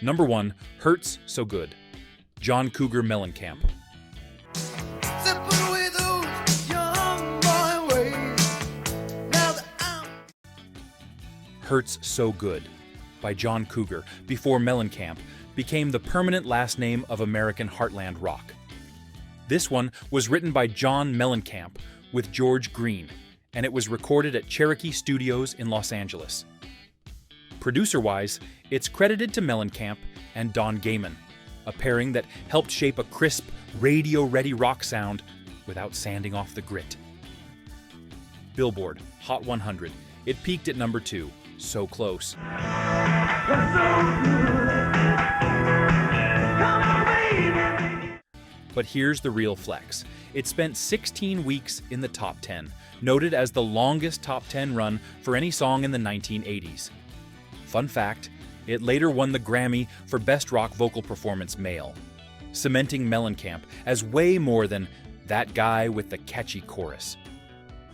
Number 1, Hurts So Good, John Cougar Mellencamp. Hurts So Good by John Cougar, before Mellencamp, became the permanent last name of American heartland rock. This one was written by John Mellencamp with George Green, and it was recorded at Cherokee Studios in Los Angeles. Producer-wise, it's credited to Mellencamp and Don Gaiman, a pairing that helped shape a crisp, radio-ready rock sound without sanding off the grit. Billboard Hot 100. It peaked at number 2, so close. But here's the real flex. It spent 16 weeks in the top 10, noted as the longest top 10 run for any song in the 1980s. Fun fact, it later won the Grammy for Best Rock Vocal Performance Male, cementing Mellencamp as way more than that guy with the catchy chorus.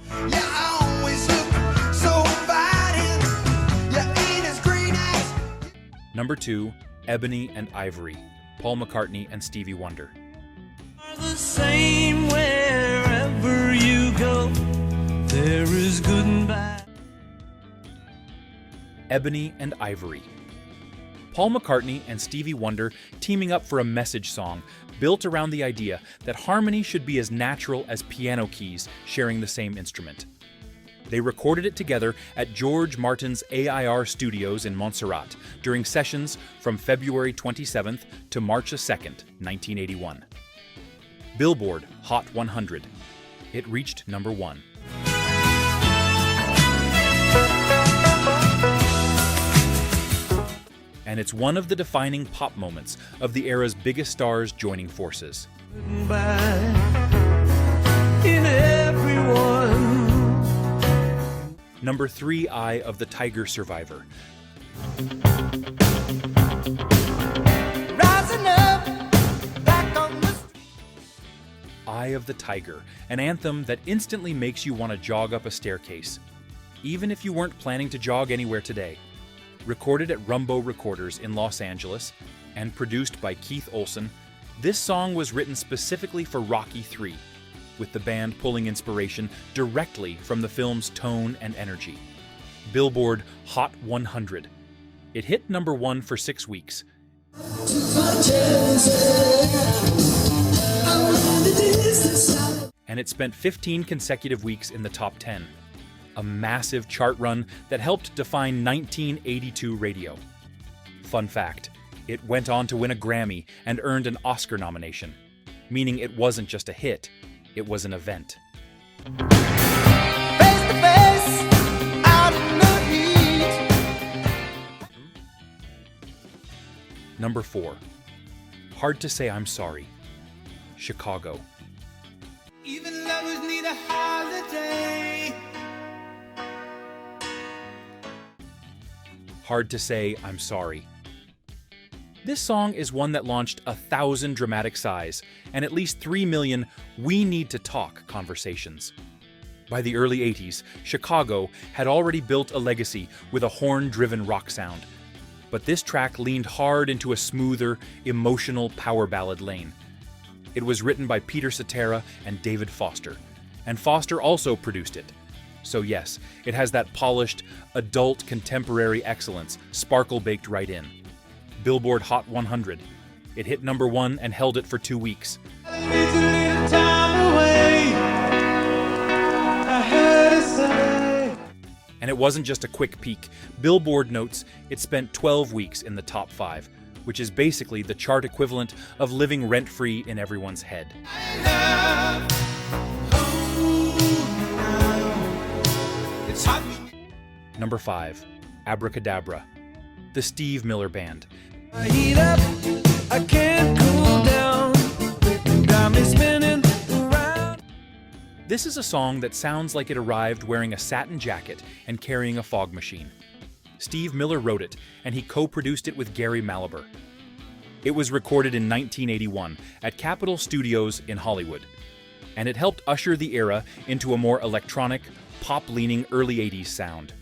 Yeah, I always look so inviting. You ain't as green as... Number 2, Ebony and Ivory, Paul McCartney and Stevie Wonder. The same wherever you go, there is good and bad. Ebony and Ivory. Paul McCartney and Stevie Wonder teaming up for a message song built around the idea that harmony should be as natural as piano keys sharing the same instrument. They recorded it together at George Martin's AIR Studios in Montserrat during sessions from February 27th to March 2nd, 1981. Billboard Hot 100. It reached number 1. And it's one of the defining pop moments of the era's biggest stars joining forces. In everyone. Number 3, Eye of the Tiger Survivor. Rising up, back on the... Eye of the Tiger, an anthem that instantly makes you want to jog up a staircase, even if you weren't planning to jog anywhere today. Recorded at Rumbo Recorders in Los Angeles and produced by Keith Olsen, this song was written specifically for Rocky III, with the band pulling inspiration directly from the film's tone and energy. Billboard Hot 100. It hit number 1 for 6 weeks. And it spent 15 consecutive weeks in the top 10. A massive chart run that helped define 1982 radio. Fun fact, it went on to win a Grammy and earned an Oscar nomination, meaning it wasn't just a hit, it was an event. Face to face, out in the heat. Number 4. Hard to Say I'm Sorry, Chicago. Even lovers need a holiday. Hard to Say I'm Sorry. This song is one that launched 1,000 dramatic sighs and at least 3 million "we need to talk" conversations. By the early 80s, Chicago had already built a legacy with a horn-driven rock sound, but this track leaned hard into a smoother, emotional power ballad lane. It was written by Peter Cetera and David Foster, and Foster also produced it. So yes, it has that polished, adult contemporary excellence sparkle-baked right in. Billboard Hot 100. It hit number 1 and held it for 2 weeks. And it wasn't just a quick peak. Billboard notes it spent 12 weeks in the top 5, which is basically the chart equivalent of living rent-free in everyone's head. Number 5, Abracadabra, the Steve Miller Band. I heat up, I can't cool down, got me spinning around. This is a song that sounds like it arrived wearing a satin jacket and carrying a fog machine. Steve Miller wrote it, and he co-produced it with Gary Malaber. It was recorded in 1981 at Capitol Studios in Hollywood, and it helped usher the era into a more electronic, pop-leaning early 80s sound.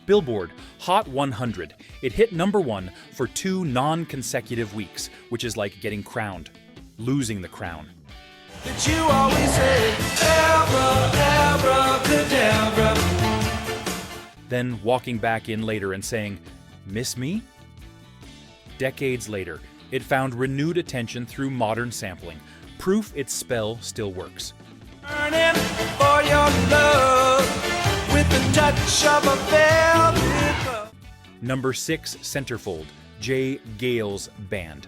Billboard Hot 100. It hit number 1 for 2 non-consecutive weeks, which is like getting crowned, losing the crown. That you always say, abracadabra. Then walking back in later and saying, "Miss me?" Decades later, it found renewed attention through modern sampling, proof its spell still works. Burning for your love with the touch of a velvet glove. Number 6, Centerfold, Jay Gale's band.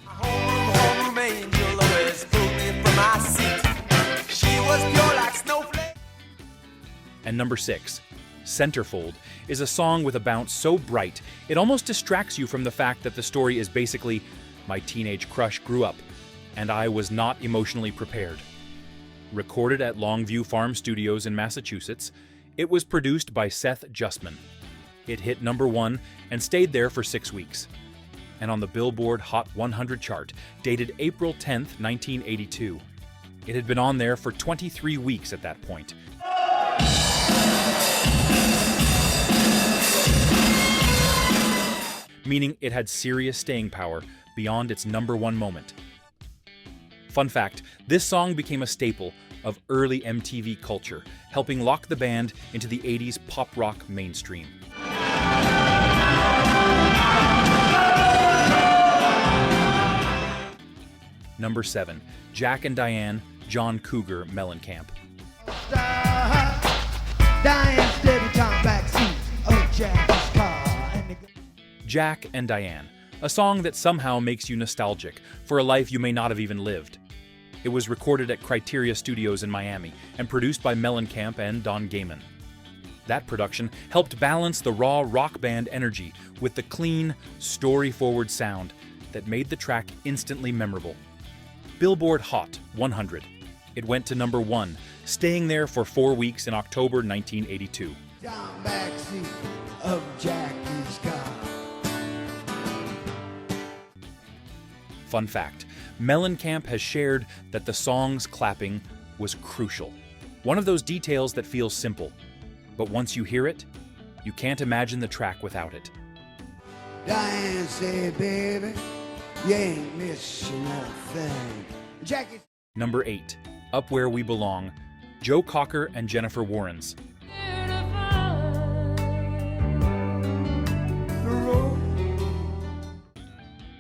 Homeroom angel always pulled me from my seat. She was pure like snowflake. And number 6, Centerfold, is a song with a bounce so bright it almost distracts you from the fact that the story is basically, my teenage crush grew up, and I was not emotionally prepared. Recorded at Longview Farm Studios in Massachusetts, it was produced by Seth Justman. It hit number 1 and stayed there for 6 weeks. And on the Billboard Hot 100 chart, dated April 10th, 1982. It had been on there for 23 weeks at that point. Meaning it had serious staying power beyond its number 1 moment. Fun fact, this song became a staple of early MTV culture, helping lock the band into the 80s pop rock mainstream. Number 7, Jack and Diane, John Cougar Mellencamp. Diane steady time backseat of Jack's car. Jack and Diane, a song that somehow makes you nostalgic for a life you may not have even lived. It was recorded at Criteria Studios in Miami and produced by Mellencamp and Don Gaiman. That production helped balance the raw rock band energy with the clean, story-forward sound that made the track instantly memorable. Billboard Hot 100. It went to number 1, staying there for 4 weeks in October 1982. Down backseat of Jackie's car. Fun fact, Mellencamp has shared that the song's clapping was crucial. One of those details that feels simple, but once you hear it, you can't imagine the track without it. Diane said, baby, you ain't missing a thing. Jackie. Number 8, Up Where We Belong, Joe Cocker and Jennifer Warrens.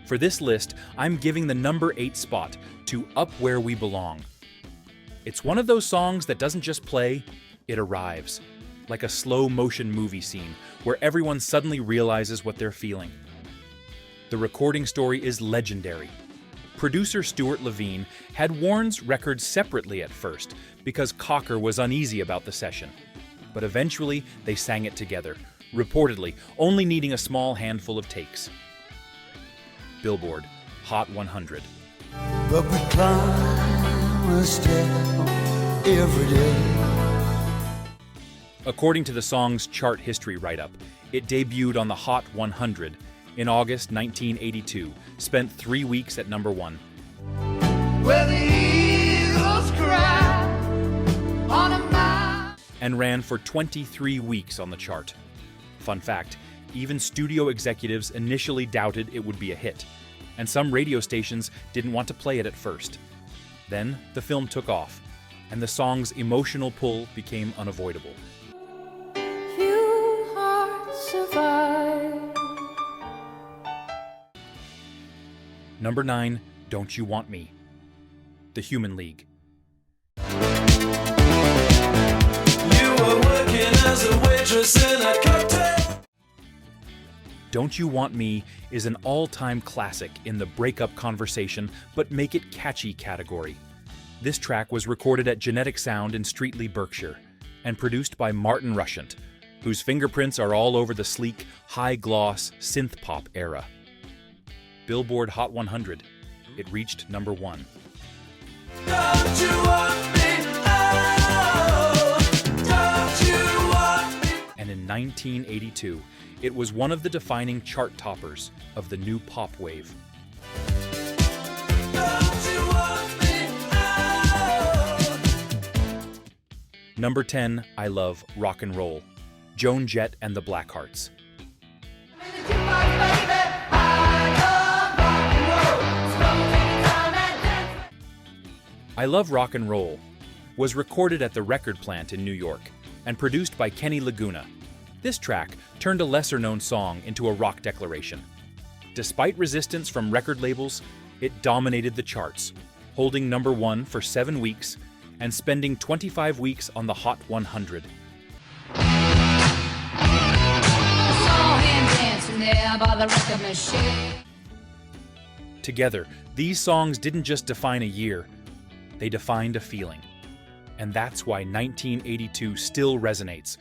For this list, I'm giving the number 8 spot to Up Where We Belong. It's one of those songs that doesn't just play, it arrives, like a slow motion movie scene where everyone suddenly realizes what they're feeling. The recording story is legendary. Producer Stuart Levine had Warren's record separately at first because Cocker was uneasy about the session. But eventually they sang it together, reportedly only needing a small handful of takes. Billboard Hot 100. But we climb a step every day. According to the song's chart history write-up, it debuted on the Hot 100 in August 1982, spent 3 weeks at number 1. Where the eagles cry on a mountain. And ran for 23 weeks on the chart. Fun fact, even studio executives initially doubted it would be a hit, and some radio stations didn't want to play it at first. Then the film took off, and the song's emotional pull became unavoidable. Few hearts survive. Number 9, Don't You Want Me? The Human League. You were working as a waitress in a cocktail. Don't You Want Me is an all-time classic in the breakup conversation but make it catchy category. This track was recorded at Genetic Sound in Streatley, Berkshire, and produced by Martin Rushent, whose fingerprints are all over the sleek, high-gloss synth-pop era. Billboard Hot 100. It reached number 1. Don't you want me? Oh, don't you want me? And in 1982, it was one of the defining chart toppers of the new pop wave. Don't you want me? Oh. Number 10, I Love Rock and Roll. Joan Jett and the Blackhearts. I Love Rock and Roll was recorded at the record plant in New York and produced by Kenny Laguna. This track turned a lesser-known song into a rock declaration. Despite resistance from record labels, it dominated the charts, holding number 1 for 7 weeks and spending 25 weeks on the Hot 100. Together, these songs didn't just define a year, they defined a feeling. And that's why 1982 still resonates,